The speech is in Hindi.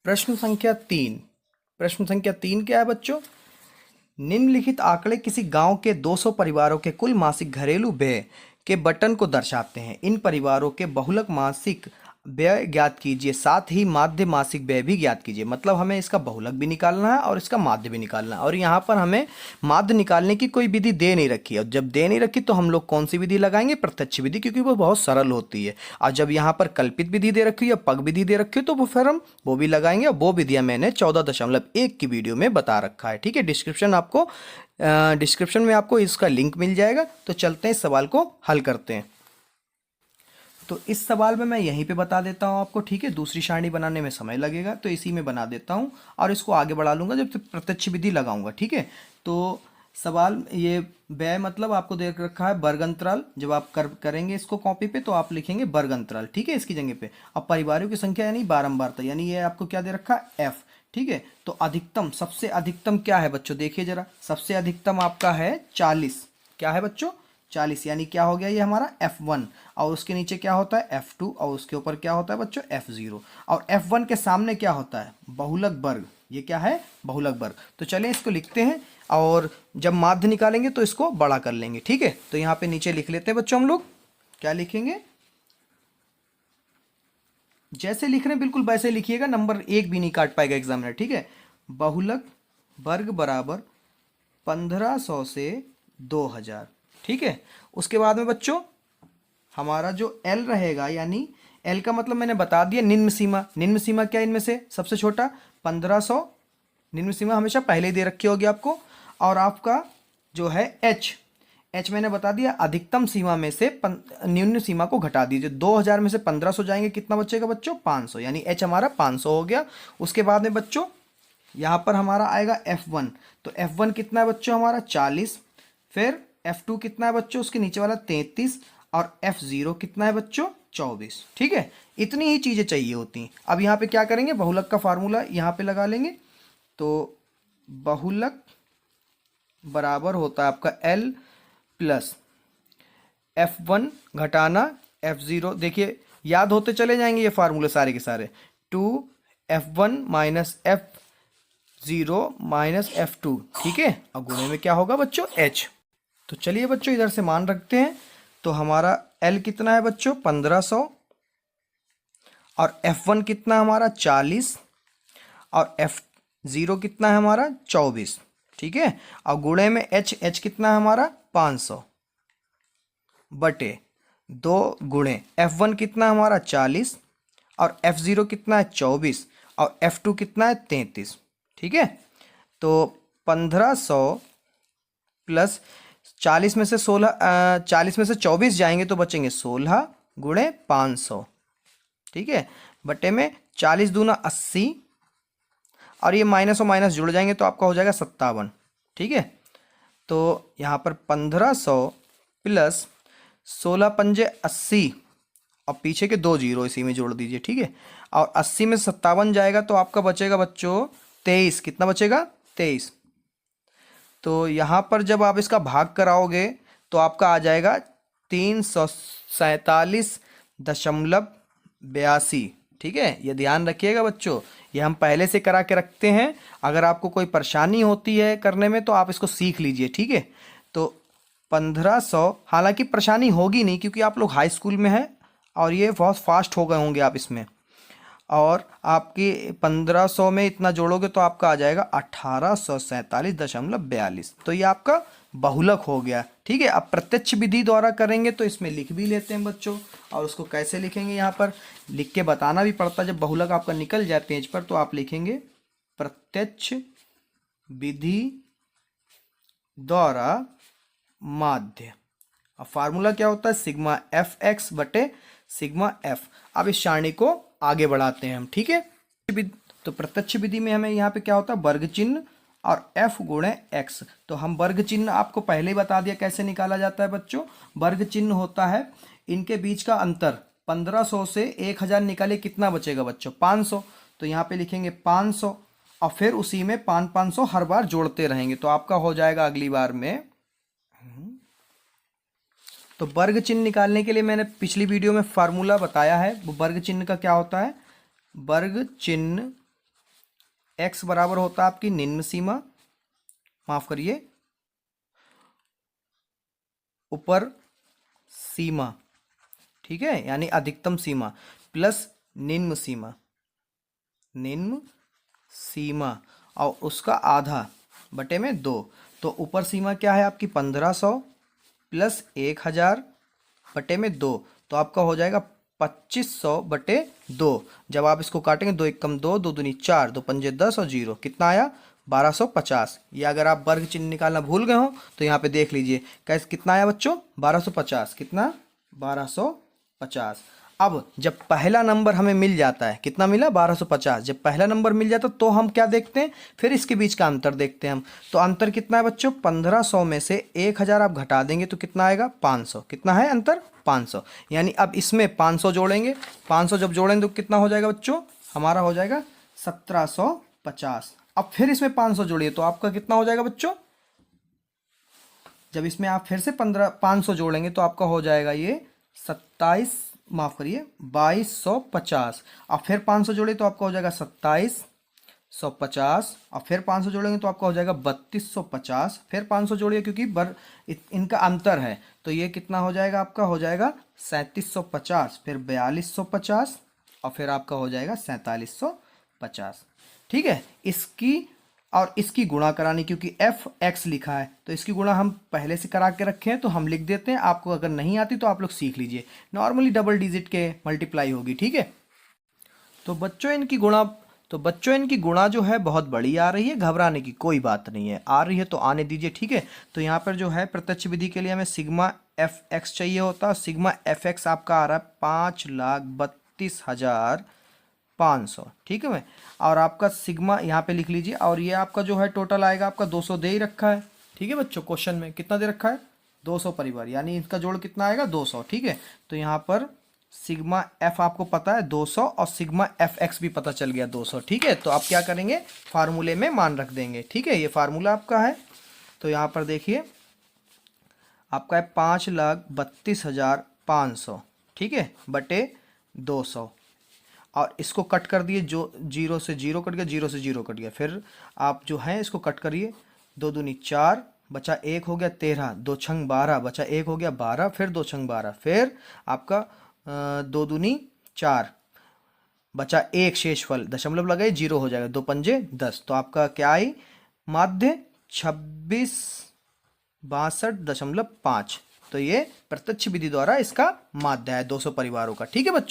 प्रश्न संख्या 3 क्या है बच्चों? निम्नलिखित आंकड़े किसी गांव के 200 परिवारों के कुल मासिक घरेलू व्यय के बटन को दर्शाते हैं। इन परिवारों के बहुलक मासिक व्यय ज्ञात कीजिए, साथ ही माध्य मासिक व्यय भी ज्ञात कीजिए। मतलब हमें इसका बहुलक भी निकालना है और इसका माध्य भी निकालना है। और यहाँ पर हमें माध्य निकालने की कोई विधि दे नहीं रखी है, और जब दे नहीं रखी तो हम लोग कौन सी विधि लगाएंगे? प्रत्यक्ष विधि, क्योंकि वो बहुत सरल होती है। और जब यहाँ पर कल्पित विधि दे रखी है, पग विधि दे रखी है, तो वो फिर हम वो भी लगाएंगे। और वो विधियाँ मैंने 14.1 की वीडियो में बता रखा है। ठीक है, डिस्क्रिप्शन में आपको इसका लिंक मिल जाएगा। तो चलते हैं इस सवाल को हल करते हैं। तो इस सवाल में मैं यहीं पे बता देता हूँ आपको। ठीक है, दूसरी सारणी बनाने में समय लगेगा तो इसी में बना देता हूँ और इसको आगे बढ़ा लूँगा जब तक प्रत्यक्ष विधि लगाऊंगा। ठीक है, तो सवाल ये व्यय मतलब आपको दे रखा है वर्ग अंतराल। जब आप करेंगे इसको कॉपी पे तो आप लिखेंगे वर्ग अंतराल। ठीक है, इसकी जगह पे अब परिवारों की संख्या यानी बारंबारता, यानी ये आपको क्या दे रखा है? एफ। ठीक है, तो अधिकतम, सबसे अधिकतम क्या है बच्चों? देखिए जरा, सबसे अधिकतम आपका है 40। क्या है बच्चों? 40। यानी क्या हो गया ये हमारा F1। और उसके नीचे क्या होता है? F2। और उसके ऊपर क्या होता है बच्चों? F0। और F1 के सामने क्या होता है? बहुलक वर्ग। ये क्या है? बहुलक वर्ग। तो चलिए इसको लिखते हैं, और जब माध्य निकालेंगे तो इसको बड़ा कर लेंगे। ठीक है, तो यहाँ पे नीचे लिख लेते हैं बच्चों। हम लोग क्या लिखेंगे? जैसे लिख रहे हैं बिल्कुल वैसे लिखिएगा, नंबर 1 भी नहीं काट पाएगा एग्जामिनर। ठीक है, बहुलक वर्ग बराबर 1500 से 2000। ठीक है, उसके बाद में बच्चों हमारा जो L रहेगा, यानी L का मतलब मैंने बता दिया निम्न सीमा। निम्न सीमा क्या? इनमें से सबसे छोटा 1500। निम्न सीमा हमेशा पहले ही दे रखी होगी आपको। और आपका जो है H मैंने बता दिया अधिकतम सीमा में से निम्न सीमा को घटा दीजिए। 2000 में से 1500 जाएंगे, कितना बचेगा बच्चों? 500। यानी H हमारा 500 हो गया। उसके बाद में बच्चों यहाँ पर हमारा आएगा F1। तो F1 कितना है बच्चों? हमारा 40। फिर F2 कितना है बच्चों? उसके नीचे वाला 33। और F0 कितना है बच्चों? 24। ठीक है, इतनी ही चीज़ें चाहिए होती हैं। अब यहाँ पे क्या करेंगे? बहुलक का फार्मूला यहाँ पे लगा लेंगे। तो बहुलक बराबर होता है आपका L प्लस F1 घटाना F0। देखिए याद होते चले जाएंगे ये फार्मूले सारे के सारे। 2F1 minus F0 minus F2। ठीक है, और गुणे में क्या होगा बच्चों? H। तो चलिए बच्चों इधर से मान रखते हैं। तो हमारा L कितना है बच्चों? 1500। और F1 कितना हमारा? 40। और F0 कितना है हमारा? 24। ठीक है, और गुणे में H कितना है हमारा? 500 बटे 2 गुणे F1 कितना हमारा? 40। और F0 कितना है? 24। और F2 कितना है? 33। ठीक है, तो 1500 प्लस 40 में से 24 जाएंगे तो बचेंगे 16 गुणे 500। ठीक है, बटे में 40 दूना 80। और ये माइनस और माइनस जुड़ जाएंगे तो आपका हो जाएगा 57। ठीक है, तो यहाँ पर 1500 प्लस 16 पंजे 80, और पीछे के 2 जीरो इसी में जोड़ दीजिए। ठीक है, और 80 में 57 जाएगा तो आपका बचेगा बच्चों 23। कितना बचेगा? 23। तो यहाँ पर जब आप इसका भाग कराओगे तो आपका आ जाएगा 347.82। ठीक है, ये ध्यान रखिएगा बच्चों, ये हम पहले से करा के रखते हैं। अगर आपको कोई परेशानी होती है करने में तो आप इसको सीख लीजिए। ठीक है, तो 1500, हालांकि परेशानी होगी नहीं क्योंकि आप लोग हाई स्कूल में हैं और ये बहुत फास्ट हो गए होंगे आप इसमें। और आपकी 1500 में इतना जोड़ोगे तो आपका आ जाएगा 1847.42। तो ये आपका बहुलक हो गया। ठीक है, अब प्रत्यक्ष विधि द्वारा करेंगे तो इसमें लिख भी लेते हैं बच्चों। और उसको कैसे लिखेंगे? यहाँ पर लिख के बताना भी पड़ता है। जब बहुलक आपका निकल जाए पेज पर तो आप लिखेंगे प्रत्यक्ष विधि द्वारा माध्य। अब फार्मूला क्या होता है? सिग्मा Fx बटे सिग्मा F। अब इस सारणी को आगे बढ़ाते हैं हम। ठीक है, तो प्रत्यक्ष विधि में हमें यहाँ पे क्या होता है? वर्ग चिन्ह और F गुणे x। तो हम वर्ग चिन्ह आपको पहले ही बता दिया कैसे निकाला जाता है बच्चों। वर्ग चिन्ह होता है इनके बीच का अंतर। 1500 से 1000 निकाले, कितना बचेगा बच्चों? 500। तो यहाँ पे लिखेंगे 500 और फिर उसी में 500 हर बार जोड़ते रहेंगे तो आपका हो जाएगा अगली बार में। तो वर्ग चिन्ह निकालने के लिए मैंने पिछली वीडियो में फार्मूला बताया है। वो वर्ग चिन्ह का क्या होता है? वर्ग चिन्ह x बराबर होता है आपकी निम्न सीमा, माफ करिए ऊपर सीमा, ठीक है, यानी अधिकतम सीमा प्लस निम्न सीमा, निम्न सीमा और उसका आधा बटे में 2। तो ऊपर सीमा क्या है आपकी 1500 प्लस 1000 बटे में 2, तो आपका हो जाएगा 2500 बटे 2। जब आप इसको काटेंगे 2 एक कम 2, 2 दूनी 4, 2 पंजे 10 और 0 कितना आया 1250। या अगर आप वर्ग चिन्ह निकालना भूल गए हो तो यहाँ पे देख लीजिए कैसे कितना आया बच्चों 1250, कितना 1250। अब जब पहला नंबर हमें मिल जाता है, कितना मिला 1250, जब पहला नंबर मिल जाता तो हम क्या देखते हैं, फिर इसके बीच का अंतर देखते हैं हम। तो अंतर कितना है बच्चों 1500 में से 1000 आप घटा देंगे तो कितना आएगा 500, कितना है अंतर 500। यानी अब इसमें 500 जोड़ेंगे, 500 जब जोड़ेंगे तो कितना हो जाएगा बच्चों हमारा हो जाएगा 1750। अब फिर इसमें 500 जोड़िए तो आपका कितना हो जाएगा बच्चों, जब इसमें आप फिर से 500 जोड़ेंगे तो आपका हो जाएगा ये 2250। और फिर 500 जोड़े तो आपका हो जाएगा 2750। और फिर 500 जोड़ेंगे तो आपका हो जाएगा 3250। फिर 500 जोड़िए क्योंकि इनका अंतर है तो ये कितना हो जाएगा आपका हो जाएगा 3750, फिर 4250 और फिर आपका हो जाएगा 4750। ठीक है, इसकी और इसकी गुणा करानी, क्योंकि एफ एक्स लिखा है तो इसकी गुणा हम पहले से करा के रखे हैं तो हम लिख देते हैं। आपको अगर नहीं आती तो आप लोग सीख लीजिए, नॉर्मली डबल डिजिट के मल्टीप्लाई होगी। ठीक है, तो बच्चों इनकी गुणा जो है बहुत बड़ी आ रही है, घबराने की कोई बात नहीं है, आ रही है तो आने दीजिए। ठीक है, तो यहाँ पर जो है प्रत्यक्ष विधि के लिए हमें सिग्मा एफ एक्स चाहिए होता है। सिग्मा एफ एक्स आपका आ रहा है 5,32,500। ठीक है मैं, और आपका सिग्मा यहाँ पे लिख लीजिए, और ये आपका जो है टोटल आएगा आपका 200 दे ही रखा है। ठीक है बच्चों, क्वेश्चन में कितना दे रखा है 200 परिवार, यानी इसका जोड़ कितना आएगा 200। ठीक है, तो यहाँ पर सिग्मा एफ आपको पता है 200 और सिग्मा एफ एक्स भी पता चल गया 200। ठीक है, तो आप क्या करेंगे फार्मूले में मान रख देंगे। ठीक है, ये फार्मूला आपका है। तो यहाँ पर देखिए आपका है 5,32,500। ठीक है, बटे 200, और इसको कट कर दिए, जो 0 से 0 कट गया, 0 से 0 कट गया। फिर आप जो है इसको कट करिए, 2 दूनी 4 बचा 1 हो गया 13, 2 छंग 12 बचा 1 हो गया 12, फिर 2 छंग 12, फिर आपका 2 दूनी 4 बचा 1 शेषफल, दशमलव लगाए 0 हो जाएगा, 2 पंजे 10। तो आपका क्या आई माध्य 2662.5। तो ये प्रत्यक्ष विधि द्वारा इसका माध्य है 200 परिवारों का। ठीक है बच्चों।